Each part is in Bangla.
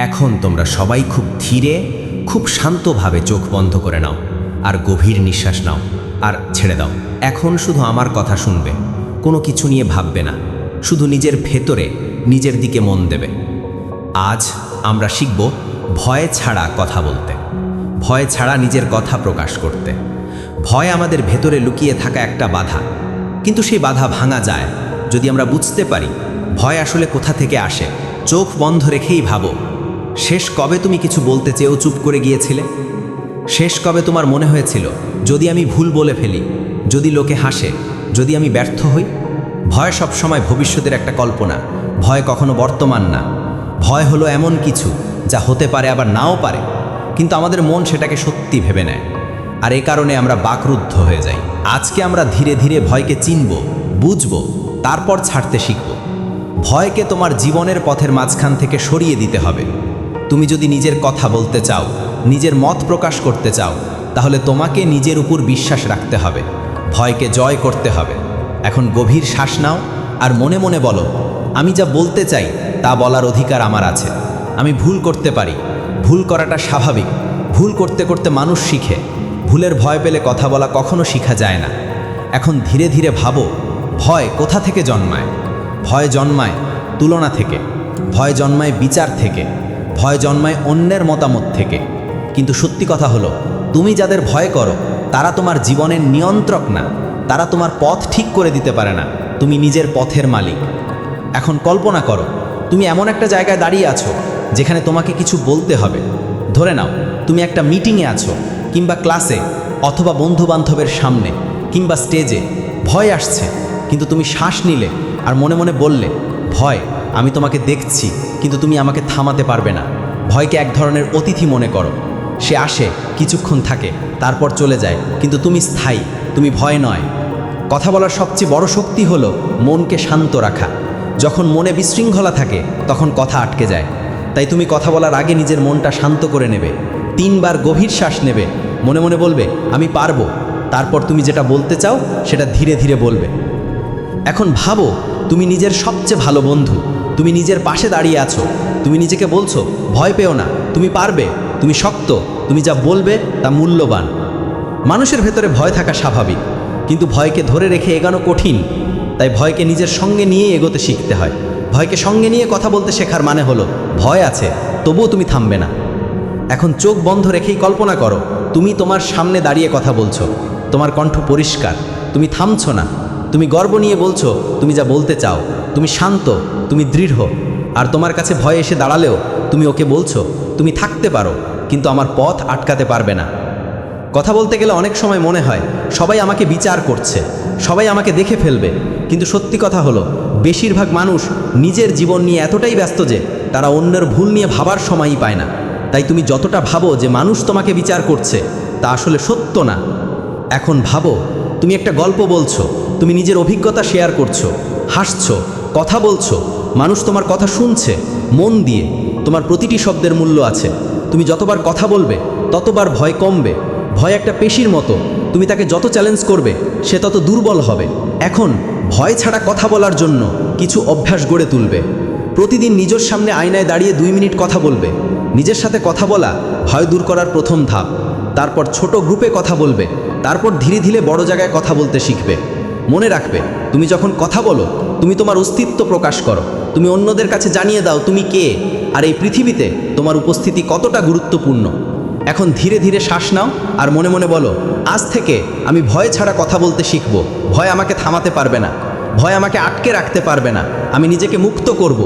এখন তোমরা সবাই খুব ধীরে, খুব শান্তভাবে চোখ বন্ধ করে নাও আর গভীর নিঃশ্বাস নাও আর ছেড়ে দাও। এখন শুধু আমার কথা শুনবে, কোনো কিছু নিয়ে ভাববে না, শুধু নিজের ভেতরে নিজের দিকে মন দেবে। আজ আমরা শিখব ভয় ছাড়া কথা বলতে, ভয় ছাড়া নিজের কথা প্রকাশ করতে। ভয় আমাদের ভেতরে লুকিয়ে থাকা একটা বাধা, কিন্তু সেই বাধা ভাঙা যায় যদি আমরা বুঝতে পারি ভয় আসলে কোথা থেকে আসে। চোখ বন্ধ রেখেই ভাবো, শেষ কবে তুমি কিছু বলতে চেয়েও চুপ করে গিয়েছিলে? শেষ কবে তোমার মনে হয়েছিল যদি আমি ভুল বলে ফেলি, যদি লোকে হাসে, যদি আমি ব্যর্থ হই? ভয় সবসময় ভবিষ্যতের একটা কল্পনা, ভয় কখনো বর্তমান না। ভয় হলো এমন কিছু যা হতে পারে আবার নাও পারে, কিন্তু আমাদের মন সেটাকে সত্যি ভেবে নেয়, আর এ কারণে আমরা বাকরুদ্ধ হয়ে যাই। আজকে আমরা ধীরে ধীরে ভয়কে চিনব, বুঝব, তারপর ছাড়তে শিখব। ভয়কে তোমার জীবনের পথের মাঝখান থেকে সরিয়ে দিতে হবে। তুমি যদি নিজের কথা বলতে চাও, নিজের মত প্রকাশ করতে চাও, তাহলে তোমাকে নিজের উপর বিশ্বাস রাখতে হবে, ভয়কে জয় করতে হবে। এখন গভীর শ্বাস নাও আর মনে মনে বলো, আমি যা বলতে চাই তা বলার অধিকার আমার আছে। আমি ভুল করতে পারি, ভুল করাটা স্বাভাবিক। ভুল করতে করতে মানুষ শিখে, ভুলের ভয় পেলে কথা বলা কখনো শেখা যায় না। এখন ধীরে ধীরে ভাবো, ভয় কোথা থেকে জন্মায়? ভয় জন্মায় তুলনা থেকে, ভয় জন্মায় বিচার থেকে, ভয় জন্মায় অন্যের মতামত থেকে। কিন্তু সত্যি কথা হলো, তুমি যাদের ভয় করো তারা তোমার জীবনের নিয়ন্ত্রক না, তারা তোমার পথ ঠিক করে দিতে পারে না। তুমি নিজের পথের মালিক। এখন কল্পনা করো, তুমি এমন একটা জায়গায় দাঁড়িয়ে আছো যেখানে তোমাকে কিছু বলতে হবে। ধরে নাও তুমি একটা মিটিংয়ে আছো, কিংবা ক্লাসে, অথবা বন্ধুবান্ধবের সামনে, কিংবা স্টেজে। ভয় আসছে, কিন্তু তুমি শ্বাস নিলে আর মনে মনে বললে, ভয়, আমি তোমাকে দেখছি, কিন্তু তুমি আমাকে থামাতে পারবে না। ভয়কে এক ধরনের অতিথি মনে করো। সে আসে, কিছুক্ষণ থাকে, তারপর চলে যায়, কিন্তু তুমি স্থায়ী, তুমি ভয় নয়। কথা বলার সবচেয়ে বড় শক্তি হলো মনকে শান্ত রাখা। যখন মনে বিশৃঙ্খলা থাকে তখন কথা আটকে যায়। তাই তুমি কথা বলার আগে নিজের মনটা শান্ত করে নেবে। 3 বার গভীর শ্বাস নেবে, মনে মনে বলবে, আমি পারবো। তারপর তুমি যেটা বলতে চাও সেটা ধীরে ধীরে বলবে। এখন ভাবো, তুমি নিজের সবচেয়ে ভালো বন্ধু, তুমি নিজের পাশে দাঁড়িয়ে আছো। তুমি নিজেকে বলছো, ভয় পেও না, তুমি পারবে, তুমি শক্ত, তুমি যা বলবে তা মূল্যবান। মানুষের ভেতরে ভয় থাকা স্বাভাবিক, কিন্তু ভয়কে ধরে রেখে এগোনো কঠিন। তাই ভয়কে নিজের সঙ্গে নিয়ে এগোতে শিখতে হয়। ভয়কে সঙ্গে নিয়ে কথা বলতে শেখার মানে হলো, ভয় আছে, তবুও তুমি থামবে না। এখন চোখ বন্ধ রেখেই কল্পনা করো, তুমি তোমার সামনে দাঁড়িয়ে কথা বলছো। তোমার কণ্ঠ পরিষ্কার, তুমি থামছো না, তুমি গর্ব নিয়ে বলছো তুমি যা বলতে চাও। তুমি শান্ত, তুমি দৃঢ়। আর তোমার কাছে ভয় এসে দাঁড়ালেও তুমি ওকে বলছো, তুমি থাকতে পারো, কিন্তু আমার পথ আটকাতে পারবে না। কথা বলতে গেলে অনেক সময় মনে হয় সবাই আমাকে বিচার করছে, সবাই আমাকে দেখে ফেলবে। কিন্তু সত্যি কথা হলো, বেশিরভাগ মানুষ নিজের জীবন নিয়ে এতটাই ব্যস্ত যে তারা অন্যের ভুল নিয়ে ভাবার সময়ই পায় না। তাই তুমি যতটা ভাবো যে মানুষ তোমাকে বিচার করছে, তা আসলে সত্য না। এখন ভাবো, তুমি একটা গল্প বলছো, তুমি নিজের অভিজ্ঞতা শেয়ার করছো, হাসছো, কথা বলছো, মানুষ তোমার কথা শুনছে মন দিয়ে। তোমার প্রতিটি শব্দের মূল্য আছে। তুমি যতবার কথা বলবে ততবার ভয় কমবে। ভয় একটা পেশির মতো, তুমি তাকে যত চ্যালেঞ্জ করবে সে তত দুর্বল হবে। এখন ভয় ছাড়া কথা বলার জন্য কিছু অভ্যাস গড়ে তুলবে। প্রতিদিন নিজের সামনে আয়নায় দাঁড়িয়ে 2 মিনিট কথা বলবে। নিজের সাথে কথা বলা ভয় দূর করার প্রথম ধাপ। তারপর ছোট গ্রুপে কথা বলবে, তারপর ধীরে ধীরে বড় জায়গায় কথা বলতে শিখবে। মনে রাখবে, তুমি যখন কথা বলো তুমি তোমার অস্তিত্ব প্রকাশ করো। তুমি অন্যদের কাছে জানিয়ে দাও তুমি কে, আর এই পৃথিবীতে তোমার উপস্থিতি কতটা গুরুত্বপূর্ণ। এখন ধীরে ধীরে শ্বাস নাও আর মনে মনে বলো, আজ থেকে আমি ভয় ছাড়া কথা বলতে শিখব। ভয় আমাকে থামাতে পারবে না, ভয় আমাকে আটকে রাখতে পারবে না। আমি নিজেকে মুক্ত করব।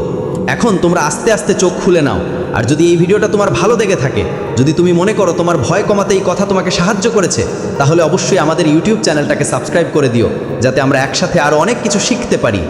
এখন তোমরা আস্তে আস্তে চোখ খুলে নাও। আর যদি এই ভিডিওটা তোমার ভালো লেগে থাকে, যদি তুমি মনে করো তোমার ভয় কমাতে এই কথা তোমাকে সাহায্য করেছে, তাহলে অবশ্যই আমাদের ইউটিউব চ্যানেলটাকে সাবস্ক্রাইব করে দিও, যাতে আমরা একসাথে আরও অনেক কিছু শিখতে পারি।